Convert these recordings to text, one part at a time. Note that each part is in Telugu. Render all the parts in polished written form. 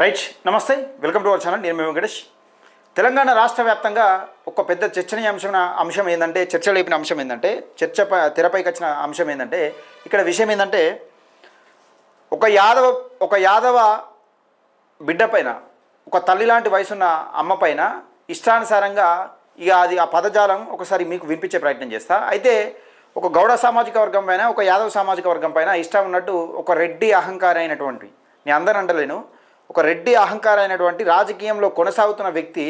రైట్, నమస్తే, వెల్కమ్ టు అవర్ ఛానల్. నేను మీ వెంకటేష్. తెలంగాణ రాష్ట్ర వ్యాప్తంగా ఒక పెద్ద అంశం ఏంటంటే, చర్చ లేపిన అంశం ఏంటంటే, తెరపైకి వచ్చిన అంశం ఏంటంటే, ఇక్కడ విషయం ఏంటంటే, ఒక యాదవ బిడ్డ పైన, ఒక తల్లి లాంటి వయసున్న అమ్మ పైన ఇష్టానుసారంగా ఇక అది ఆ పదజాలం ఒకసారి మీకు వినిపించే ప్రయత్నం చేస్తా. అయితే ఒక గౌడ సామాజిక వర్గం పైన, ఒక యాదవ సామాజిక వర్గం పైన ఇష్టం ఉన్నట్టు ఒక రెడ్డి అహంకారం అయినటువంటి, నేను అందరూ అంటలేను, ఒక రెడ్డి అహంకారం అయినటువంటి రాజకీయంలో కొనసాగుతున్న వ్యక్తి,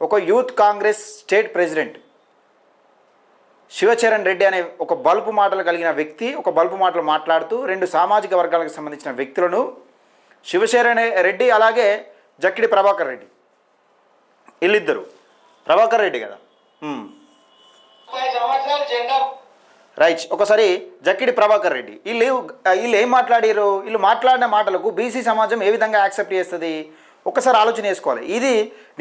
ఒక youth Congress state president Shivacharan Reddy అనే ఒక బల్పు మాటలు కలిగిన వ్యక్తి, ఒక బల్పు మాటలు మాట్లాడుతూ రెండు సామాజిక వర్గాలకు సంబంధించిన వ్యక్తులను, శివచరణ్ రెడ్డి అలాగే జక్కిడి ప్రభాకర్ రెడ్డి, వీళ్ళిద్దరు, ప్రభాకర్ రెడ్డి కదా రైట్, ఒకసారి జక్కిడి ప్రభాకర్ రెడ్డి వీళ్ళు ఏం మాట్లాడారు, వీళ్ళు మాట్లాడిన మాటలకు బీసీ సమాజం ఏ విధంగా యాక్సెప్ట్ చేస్తుంది ఒకసారి ఆలోచన చేసుకోవాలి. ఇది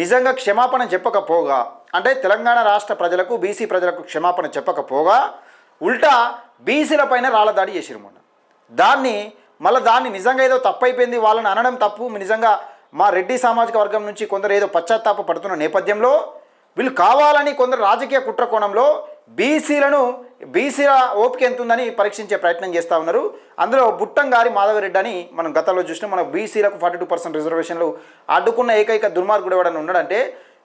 నిజంగా క్షమాపణ చెప్పకపోగా, అంటే తెలంగాణ రాష్ట్ర ప్రజలకు, బీసీ ప్రజలకు క్షమాపణ చెప్పకపోగా ఉల్టా బీసీల పైన రాళ్ళదాడి చేసిరు మొన్న. దాన్ని నిజంగా ఏదో తప్పు అయిపోయింది, వాళ్ళని అనడం తప్పు, నిజంగా మా రెడ్డి సామాజిక వర్గం నుంచి కొందరు ఏదో పశ్చాత్తాప పడుతున్న నేపథ్యంలో వీళ్ళు కావాలని కొందరు రాజకీయ కుట్ర కోణంలో బీసీల ఓపిక ఎంత ఉందని పరీక్షించే ప్రయత్నం చేస్తూ ఉన్నారు. అందులో బుట్టంగారి మాధవరెడ్డి అని మనం గతంలో చూసినా, మన బీసీలకు 42% రిజర్వేషన్లు అడ్డుకున్న ఏకైక దుర్మార్గుడు ఎవడని ఉన్నాడంటే,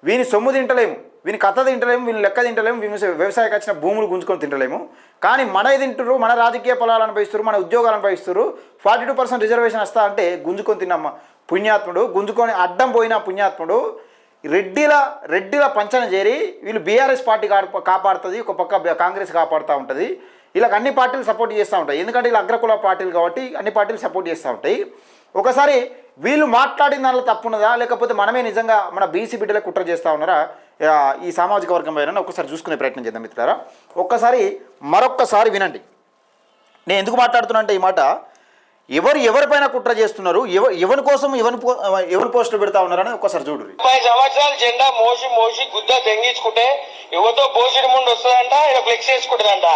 వీని సొమ్ము తింటలేము, వీని కథ తింటలేము, వీని లెక్క తింటలేము, వ్యవసాయకు వచ్చిన భూములు గుంజుకొని తింటలేము, కానీ మన తింటారు, మన రాజకీయ పొలాలు అనుభవిస్తారు, మన ఉద్యోగాలు అనుభవిస్తారు. 42% రిజర్వేషన్ వస్తా అంటే గుంజుకొని తిన్న పుణ్యాత్ముడు, గుంజుకొని అడ్డం పోయిన పుణ్యాత్ముడు రెడ్డిల పంచన చేరి వీళ్ళు బీఆర్ఎస్ పార్టీ కాపాడుతుంది, ఒక పక్క కాంగ్రెస్ కాపాడుతూ ఉంటుంది. వీళ్ళకి అన్ని పార్టీలు సపోర్ట్ చేస్తూ ఉంటాయి, ఎందుకంటే వీళ్ళు అగ్రకుల పార్టీలు కాబట్టి అన్ని పార్టీలు సపోర్ట్ చేస్తూ ఉంటాయి. ఒకసారి వీళ్ళు మాట్లాడిన దానిలో తప్పున్నదా, లేకపోతే మనమే నిజంగా మన బీసీ బిడ్డలకు కుట్ర చేస్తూ ఉన్నారా ఈ సామాజిక వర్గం పైన ఒకసారి చూసుకునే ప్రయత్నం చేద్దాం మిత్రులారా. మరొక్కసారి వినండి, నేను ఎందుకు మాట్లాడుతున్నా అంటే, ఈ మాట ఎవరిపైన కుట్ర చేస్తున్నారు, ఎవరి కోసం ఎవరు పోస్టులు పెడతా ఉన్నారని ఒక్కసారి చూడు. 30 సంవత్సరాలు జెండా మోసి గుద్ద తెంగించుకుంటే ఎవరితో పోసిన ముందు వస్తుందంట, ఇలా ఫ్లెక్స్ వేసుకుంటుందంట.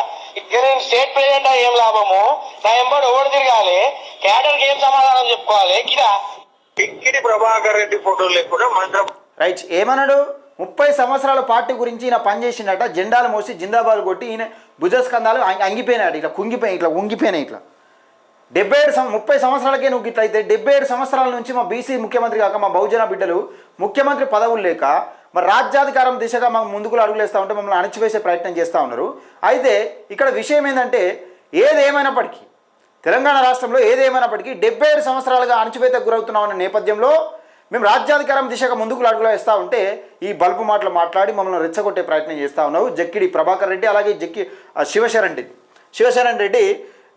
ఇక్కడ నేను స్టేట్ ప్రెసిడెంట్ ఏం లాభము, నా ఎంబడి ఎవరు తిరగాలి, క్యాడర్కి ఏం సమాధానం చెప్పుకోవాలి. కిక్కిడి ప్రభాకర్ రెడ్డి ఫోటోలు లేకుండా మంత్రం రైట్ ఏమన్నాడు, 30 సంవత్సరాల పార్టీ గురించి ఈయన పనిచేసిండట, జెండాలు మోసి జిందాబాద్ కొట్టి ఈయన భుజస్కంధాలు అంగిపోయినాడు, ఇట్లా ఉంగిపోయినాయి. 30 సంవత్సరాలకే నువ్వు ఇట్లా అయితే 77 సంవత్సరాల నుంచి మా బీసీ ముఖ్యమంత్రి కాక మా బహుజన బిడ్డలు ముఖ్యమంత్రి పదవులు లేక మరి రాజ్యాధికారం దిశగా మాకు ముందుకు అడుగులేస్తూ ఉంటే మమ్మల్ని అణచివేసే ప్రయత్నం చేస్తూ ఉన్నారు. అయితే ఇక్కడ విషయం ఏంటంటే, ఏదేమైనప్పటికీ తెలంగాణ రాష్ట్రంలో 77 సంవత్సరాలుగా అణచివేతకు గురవుతున్నామన్న నేపథ్యంలో మేము రాజ్యాధికారం దిశగా ముందుకు అడుగులు వేస్తూ ఉంటే ఈ బల్బు మాటలు మాట్లాడి మమ్మల్ని రెచ్చగొట్టే ప్రయత్నం చేస్తూ ఉన్నావు జక్కిడి ప్రభాకర్ రెడ్డి, అలాగే శివశరణ్ రెడ్డి.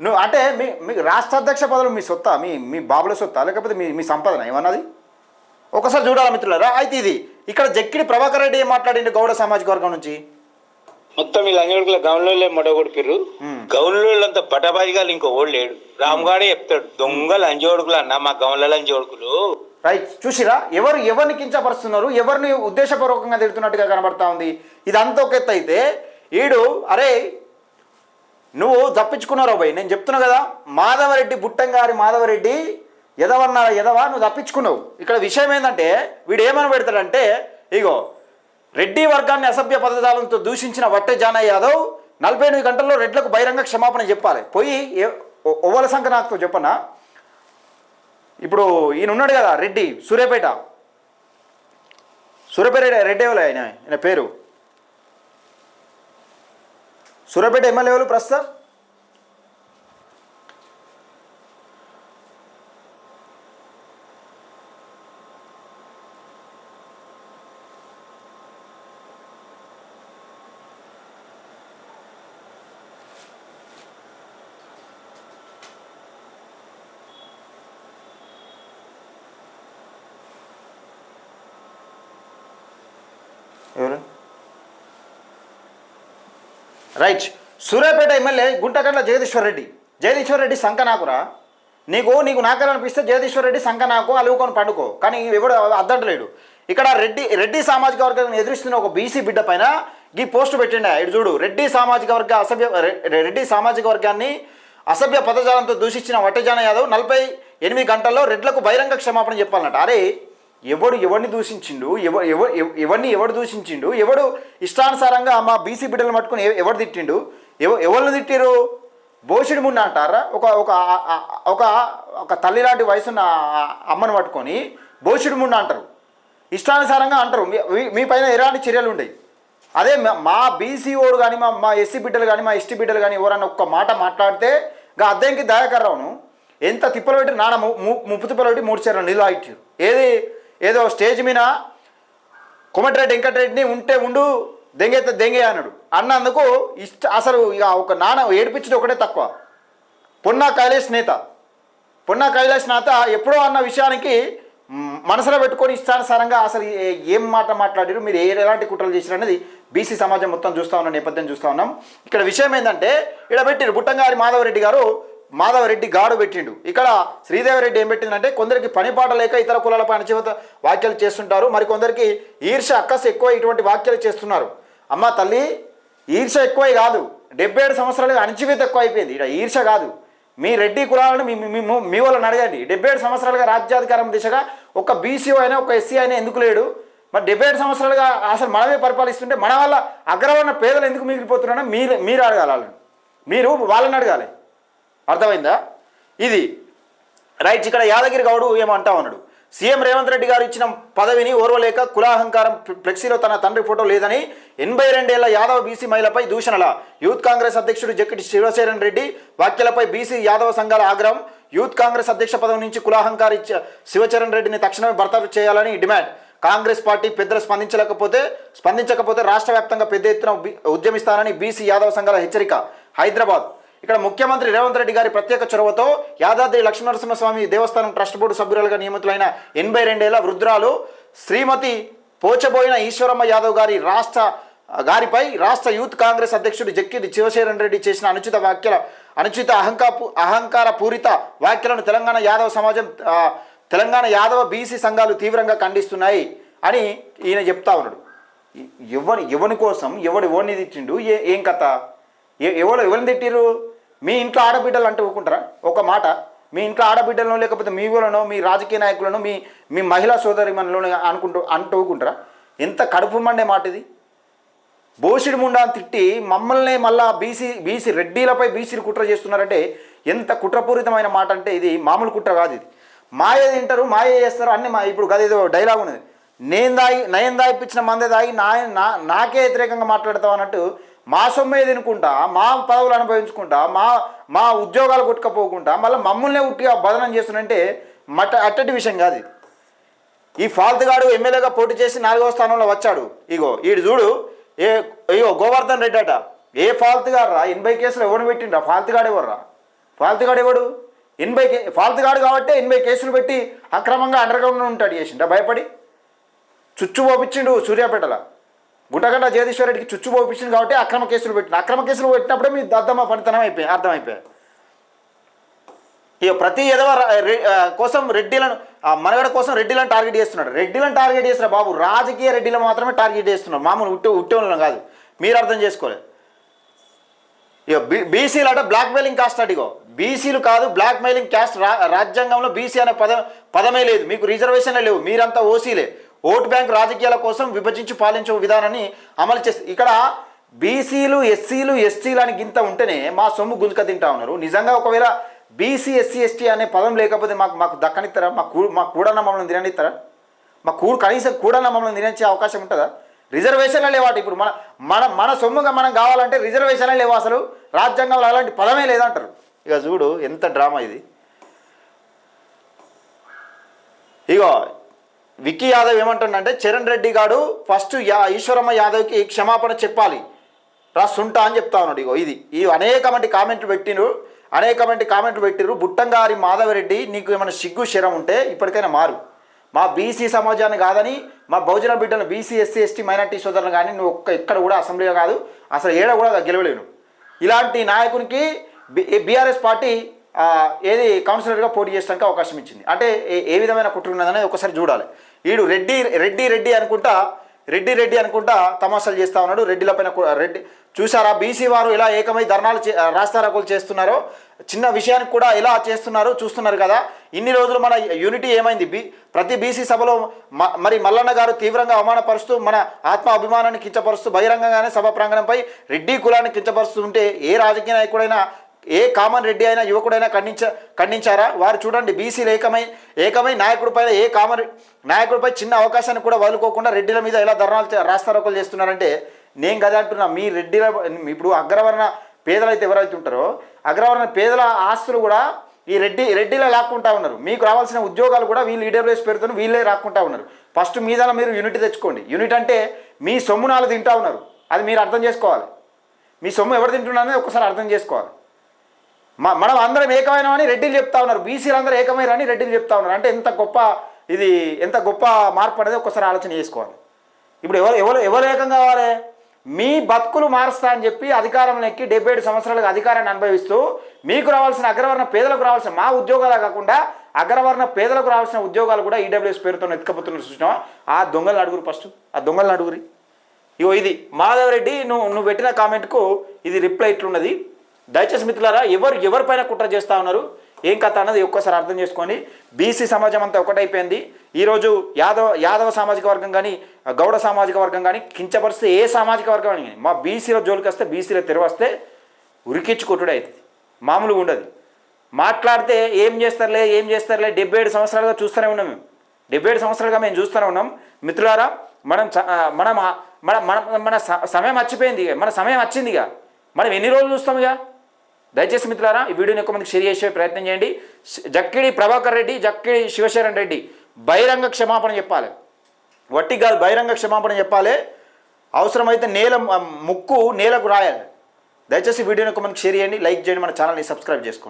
నువ్వు అంటే మీ రాష్ట్ర అధ్యక్ష పదవులు మీ సొత్తా, మీ బాబుల సొత్తా, లేకపోతే మీ సంపాదన ఏమన్నది ఒకసారి చూడాలి మిత్రులారా. అయితే ఇది ఇక్కడ జక్కిడి ప్రభాకర్ రెడ్డి ఏం మాట్లాడింది గౌడ సామాజిక వర్గం నుంచి, మొత్తం వీళ్ళు అంజోడుకుల గౌన్లో మొడగొడిపిర్రు. గౌన్లంతా పటబాజిగాలు ఇంకో ఓళ్ళు లేడు, రామ్గాడే చెప్తాడు, దొంగలు అంజోడుకులు అన్న మా గౌన్ల అంజోడుకులు. రైట్, చూసిరా ఎవరిని కించపరుస్తున్నారు, ఎవరిని ఉద్దేశపూర్వకంగా తిడుతున్నట్టుగా కనబడతా ఉంది. ఇది అంత ఒక ఎత్తు అయితే ఈడు, అరే నువ్వు తప్పించుకున్నారో భయ్, నేను చెప్తున్నా కదా, బుట్టంగారి మాధవరెడ్డి ఎదవా నువ్వు తప్పించుకున్నావు. ఇక్కడ విషయం ఏంటంటే, వీడు ఏమని పెడతాడంటే, ఇగో రెడ్డి వర్గాన్ని అసభ్య పదజాలంతో దూషించిన వట్టె జానయ్య యాదవ్ 48 గంటల్లో రెడ్లకు బహిరంగ క్షమాపణ చెప్పాలి. పోయి ఒవ్వల సంఖ్య నాకుతో చెప్పన్నా. ఇప్పుడు ఈయన ఉన్నాడు కదా రెడ్డి, సూర్యాపేట రెడ్డి ఎవరు ఆయన పేరు, సూర్యాపేట ఎమ్మెల్యే ఎవరు ప్రస్తుతం, ఎవరు రైట్, సూర్యాపేట ఎమ్మెల్యే గుంటకండ్ల జగదీశ్వర్ రెడ్డి సంక నాకురా, నీకు నాకాలనిపిస్తే జగదీశ్వర్ రెడ్డి సంక నాకు అలువుకొని పండుకో, కానీ ఎవడు అద్దంటలేడు. ఇక్కడ రెడ్డి సామాజిక వర్గాన్ని ఎదురిస్తున్న ఒక బీసీ బిడ్డ పైన ఈ పోస్టు పెట్టిండ, ఇటు చూడు, రెడ్డి సామాజిక వర్గాన్ని అసభ్య పదజాలంతో దూషించిన వట్టెజాన యాదవ్ 8 గంటల్లో రెడ్లకు బహిరంగ క్షమాపణ చెప్పాలన్నట. అరే ఎవరిని దూషించిండు, ఎవరు దూషించిండు, ఎవడు ఇష్టానుసారంగా మా బీసీ బిడ్డలు పట్టుకుని ఎవడు తిట్టిండు, ఎవరిని తిట్టిరు? బోషిడి మున్న అంటారా? ఒక ఒక ఒక ఒక తల్లి లాంటి వయసున్న అమ్మను పట్టుకొని బోషిడి మున్న అంటారు, ఇష్టానుసారంగా అంటారు. మీ పైన ఎలాంటి చర్యలు ఉండేవి? అదే మా బీసీ ఓడు కానీ మా ఎస్సీ బిడ్డలు కానీ మా ఎస్టీ బిడ్డలు కానీ ఎవరన్నా ఒక్క మాట మాట్లాడితే గా అద్దెంకి దయాకర్రావును ఎంత తిప్పలు పెట్టి నాన్న ముప్పు తిప్పలు పెట్టి 3 చీరలు నీళ్ళు ఇచ్చారు. ఏదో స్టేజ్ మీద కోమటిరెడ్డి వెంకటరెడ్డిని ఉంటే ఉండు దెంగైతే దెంగే అన్నాడు. అన్నందుకు అసలు ఇక ఒక నాన్న ఏడిపించడం ఒకటే తక్కువ. పొన్నా కైలాష్ నేత ఎప్పుడో అన్న విషయానికి మనసులో పెట్టుకొని ఇష్టానుసారంగా అసలు ఏం మాట మాట్లాడారు, మీరు ఎలాంటి కుట్రలు చేశారు అనేది బీసీ సమాజం మొత్తం చూస్తూ ఉన్న నేపథ్యం చూస్తూ ఉన్నాం. ఇక్కడ విషయం ఏంటంటే ఇక్కడ పెట్టిరు బుట్టంగారి మాధవరెడ్డి గాడు పెట్టిండు. ఇక్కడ శ్రీదేవిరెడ్డి ఏం పెట్టిందంటే కొందరికి పనిపాట లేక ఇతర కులాలపై అణచివేత వ్యాఖ్యలు చేస్తుంటారు, మరి కొందరికి ఈర్ష అక్కసు ఎక్కువ ఇటువంటి వ్యాఖ్యలు చేస్తున్నారు. అమ్మ తల్లి, ఈర్ష ఎక్కువే కాదు, 77 సంవత్సరాలుగా అణచివేత ఎక్కువ అయిపోయింది. ఇక్కడ ఈర్ష కాదు, మీ రెడ్డి కులాలను మీ వాళ్ళని అడగండి. 77 సంవత్సరాలుగా రాజ్యాధికారం దిశగా ఒక బీసీ అయినా ఒక ఎస్సీ అయినా ఎందుకు లేడు? మరి 77 సంవత్సరాలుగా అసలు మనమే పరిపాలిస్తుంటే మన వల్ల అగ్రవర్ణ పేదలు ఎందుకు మిగిలిపోతున్నారో మీరు అడగాలి వాళ్ళని, మీరు వాళ్ళని అడగాలి. అర్థమైందా? ఇది రైట్. ఇక్కడ యాదగిరి గౌడు ఏమంటా ఉన్నాడు, సీఎం రేవంత్ రెడ్డి గారు ఇచ్చిన పదవిని ఓర్వలేక కులాహంకారం ఫ్లెక్సీలో తన తండ్రి ఫోటో లేదని 82 ఏళ్ల యాదవ బీసీ మహిళపై దూషణల. యూత్ కాంగ్రెస్ అధ్యక్షుడు జక్కిటి శివశరణ్ రెడ్డి వ్యాఖ్యలపై బీసీ యాదవ సంఘాల ఆగ్రహం. యూత్ కాంగ్రెస్ అధ్యక్ష పదవి నుంచి కులాహంకారి శివచరణ్ రెడ్డిని తక్షణమే బర్తరఫ్ చేయాలని డిమాండ్. కాంగ్రెస్ పార్టీ పెద్దలు స్పందించకపోతే రాష్ట్ర వ్యాప్తంగా పెద్ద ఎత్తున ఉద్యమిస్తానని బీసీ యాదవ సంఘాల హెచ్చరిక. హైదరాబాద్. ఇక్కడ ముఖ్యమంత్రి రేవంత్ రెడ్డి గారి ప్రత్యేక చొరవతో యాదాద్రి లక్ష్మీనరసింహస్వామి దేవస్థానం ట్రస్ట్ బోర్డు సభ్యురాలుగా నియమితులైన 82 ఏళ్ల వృద్ధురాలు శ్రీమతి పోచబోయిన ఈశ్వరమ్మ యాదవ్ గారిపై రాష్ట్ర యూత్ కాంగ్రెస్ అధ్యక్షుడు జక్కిడి శివశరణ్ రెడ్డి చేసిన అనుచిత అహంకార పూరిత వ్యాఖ్యలను తెలంగాణ యాదవ బీసీ సంఘాలు తీవ్రంగా ఖండిస్తున్నాయి అని ఈయన చెప్తా ఉన్నాడు. ఎవరి కోసం ఎవరిని తిట్టిండు, ఏం కథ, ఎవరిని తిట్టిరు? మీ ఇంట్లో ఆడబిడ్డలు అంటూ ఊరుకుంటారా? ఒక మాట, మీ ఇంట్లో ఆడబిడ్డలను లేకపోతే మీ ఊళ్ళనో మీ రాజకీయ నాయకులను మీ మహిళా సోదరిమణులను అంటూ ఊరుకుంటారా? ఎంత కడుపు మండే మాట ఇది. బోషిడి ముండా అని తిట్టి మమ్మల్ని మళ్ళా బీసీ రెడ్డిలపై బీసీలు కుట్ర చేస్తున్నారంటే ఎంత కుట్రపూరితమైన మాట అంటే ఇది మామూలు కుట్ర కాదు. ఇది మాయ తింటారు, మాయ చేస్తారు అన్నీ. ఇప్పుడు గది ఏదో డైలాగ్ ఉన్నది, నయం దాయిపించిన మందే దాగి నాకే వ్యతిరేకంగా మాట్లాడతావు అన్నట్టు మా సొమ్మే తినుకుంటా, మా పదవులు అనుభవించుకుంటా, మా ఉద్యోగాలు కొట్టుకపోకుండా మళ్ళీ మమ్మల్నే ఉట్టిగా బదనం చేస్తున్నంటే అట్టటి విషయం కాదు ఇది. ఈ ఫాల్తుగాడు ఎమ్మెల్యేగా పోటీ చేసి 4వ స్థానంలో వచ్చాడు. ఈడు చూడు, గోవర్ధన్ రెడ్డి అట. ఏ ఫాల్తుగాడు రా? 80 కేసులు ఎవరు పెట్టిండ్రా? ఫాల్తుగాడు ఎవర్రా? ఫాల్తుగాడు ఎవడు? ఫాల్తుగాడు కాబట్టి 80 కేసులు పెట్టి అక్రమంగా అండర్గ్రౌండ్ ఉంటాడు చేసిండ్రా భయపడి. చుచ్చు పోపించిండు సూర్యాపేటలో, గుంటగంట జగదీశ్వర్ రెడ్డికి చుచ్చు పోపించింది కాబట్టి అక్రమ కేసులు పెట్టినప్పుడే మీ దద్దమ్మ పనితనం అర్థమైపోయాయి. ఇక ప్రతి ఎదవ కోసం రెడ్డిలను మనగడ కోసం రెడ్డిలను టార్గెట్ చేస్తున్నాడు. రెడ్డిలను టార్గెట్ చేస్తున్నారు బాబు, రాజకీయ రెడ్డిలను మాత్రమే టార్గెట్ చేస్తున్నారు, మామూలు ఉట్టేవాళ్ళని కాదు. మీరు అర్థం చేసుకోలేదు. ఇక బీసీలు అంటే బ్లాక్ మెయిలింగ్ కాస్ట్ అటు. బీసీలు కాదు, బ్లాక్ మెయిలింగ్ క్యాస్ట్. రాజ్యాంగంలో బీసీ అనే పదమే లేదు, మీకు రిజర్వేషన్లే లేవు, మీరంతా ఓసీలే. ఓటు బ్యాంక్ రాజకీయాల కోసం విభజించి పాలించే విధానాన్ని అమలు చేసి ఇక్కడ బీసీలు ఎస్సీలు ఎస్టీలు అని గింత ఉంటేనే మా సొమ్ము గుంజుక తింటా ఉన్నారు. నిజంగా ఒకవేళ బీసీ ఎస్సీ ఎస్టీ అనే పదం లేకపోతే మాకు దక్కనిస్తారా? మా కూడన్న మమ్మల్ని తిననిస్తారా? కనీసం కూడన్న మమ్మల్ని తినచ్చే అవకాశం ఉంటుందా? రిజర్వేషన్లే లేవాటి. ఇప్పుడు మన సొమ్ముగా మనం కావాలంటే రిజర్వేషన్లే లేవు, అసలు రాజ్యాంగంలో అలాంటి పదమే లేదంటారు. ఇక చూడు ఎంత డ్రామా ఇది. విక్కీ యాదవ్ ఏమంటుండంటే చరణ్ రెడ్డి గారు ఫస్ట్ ఈశ్వరమ్మ యాదవ్కి క్షమాపణ చెప్పాలి రా సుంటా అని చెప్తా ఉన్నాడు. ఇది అనేకమంది కామెంట్లు పెట్టిరు. బుట్టంగారి మాధవరెడ్డి, నీకు ఏమైనా సిగ్గు శరం ఉంటే ఇప్పటికైనా మారు. మా బీసీ సమాజాన్ని కాదని మా బహుజన బిడ్డలు బీసీ ఎస్సీ ఎస్టీ మైనార్టీ సోదరులు కానీ నువ్వు ఎక్కడ కూడా అసెంబ్లీలో కాదు, అసలు ఏడ కూడా గెలవలేను. ఇలాంటి నాయకునికి బీఆర్ఎస్ పార్టీ కౌన్సిలర్గా పోటీ చేయడానికి అవకాశం ఇచ్చింది. అంటే ఏ విధమైన కుట్ర ఉన్నదనేది ఒకసారి చూడాలి. వీడు రెడ్డి అనుకుంటా తమాషాలు చేస్తూ ఉన్నాడు. రెడ్డిలపైన చూసారా బీసీ వారు ఇలా ఏకమై ధర్నాలు రాస్తారోకోలు చేస్తున్నారో, చిన్న విషయానికి కూడా ఎలా చేస్తున్నారు చూస్తున్నారు కదా. ఇన్ని రోజులు మన యూనిటీ ఏమైంది? ప్రతి బీసీ సభలో మరి మల్లన్న గారు తీవ్రంగా అవమానపరుస్తూ మన ఆత్మ అభిమానాన్ని కించపరుస్తూ బహిరంగంగానే సభ ప్రాంగణంపై రెడ్డి కులాన్ని కించపరుస్తూ ఉంటే ఏ రాజకీయ నాయకుడైనా ఏ కామన్ రెడ్డి అయినా యువకుడైనా ఖండించారా? వారు చూడండి, బీసీలు ఏకమై నాయకుడిపైన ఏ కామన్ నాయకుడిపై చిన్న అవకాశాన్ని కూడా వదులుకోకుండా రెడ్డిల మీద ఎలా ధర్నాలు రాస్తారోకలు చేస్తున్నారంటే నేను కదా అంటున్నా. మీ రెడ్డిల ఇప్పుడు అగ్రవర్ణ పేదలు అయితే ఎవరైతే ఉంటారో అగ్రవర్ణ పేదల ఆస్తులు కూడా ఈ రెడ్డిలో లాక్కుంటా ఉన్నారు. మీకు రావాల్సిన ఉద్యోగాలు కూడా వీళ్ళు ఈడబ్ల్యూఎస్ పేరుతో వీళ్ళే రాక్కుంటా ఉన్నారు. ఫస్ట్ మీద మీరు యూనిట్ తెచ్చుకోండి. యూనిట్ అంటే మీ సొమ్మునాలు తింటా ఉన్నారు, అది మీరు అర్థం చేసుకోవాలి. మీ సొమ్ము ఎవరు తింటున్నారనేది ఒకసారి అర్థం చేసుకోవాలి. మనం అందరం ఏకమైనామని రెడ్డిలు చెప్తా ఉన్నారు, బీసీలు అందరూ ఏకమైనని రెడ్డిలు చెప్తా ఉన్నారు. అంటే ఎంత గొప్ప మార్పు అనేది ఒకసారి ఆలోచన చేసుకోవాలి. ఇప్పుడు ఎవరు ఏకం కావాలి? మీ బతుకులు మారుస్తా అని చెప్పి అధికారంలో ఎక్కి 77 సంవత్సరాలుగా అధికారాన్ని అనుభవిస్తూ మీకు రావాల్సిన అగ్రవర్ణ పేదలకు రావాల్సిన మా ఉద్యోగాలు కాకుండా అగ్రవర్ణ పేదలకు రావాల్సిన ఉద్యోగాలు కూడా ఈడబ్ల్యూఎస్ పేరుతో ఎత్తుకపోతున్నారు. చూసినావా? ఆ దొంగలను అడుగురు, ఫస్ట్ ఆ దొంగలను అడుగురి. ఇగో ఇది మాధవరెడ్డి నువ్వు పెట్టిన కామెంట్కు ఇది రిప్లై ఇట్లున్నది. దయచేసి మిత్రులారా, ఎవరిపైన కుట్ర చేస్తూ ఉన్నారు, ఏం కథ అన్నది ఒక్కసారి అర్థం చేసుకోండి. బీసీ సమాజం అంతా ఒకటైపోయింది. ఈరోజు యాదవ సామాజిక వర్గం కానీ గౌడ సామాజిక వర్గం కానీ కించపరిస్తే ఏ సామాజిక వర్గం కానీ మా బీసీల జోలికి వస్తే బీసీల తెరవస్తే ఉరికిచ్చుకొట్టుడు అవుతుంది, మామూలుగా ఉండదు. మాట్లాడితే ఏం చేస్తారులే 77 సంవత్సరాలుగా చూస్తూనే ఉన్నాం మేము. 77 సంవత్సరాలుగా మేము చూస్తూనే ఉన్నాం. మిత్రులారా, మన సమయం మర్చిపోయింది, మన సమయం వచ్చింది. ఇక మనం ఎన్ని రోజులు చూస్తాం? ఇక దయచేసి మిత్రులారా, ఈ వీడియోని ఎక్కువ మందికి షేర్ చేసే ప్రయత్నం చేయండి. జక్కిడి ప్రభాకర్ రెడ్డి, జక్కిడి శివశరణ్ రెడ్డి బహిరంగ క్షమాపణ చెప్పాలి. వట్టి కాదు, బహిరంగ క్షమాపణ చెప్పాలి. అవసరమైతే ముక్కు నేలకు రాయాలి. దయచేసి వీడియోని ఎక్కువ మందికి షేర్ చేయండి, లైక్ చేయండి, మన ఛానల్ని సబ్స్క్రైబ్ చేసుకోండి.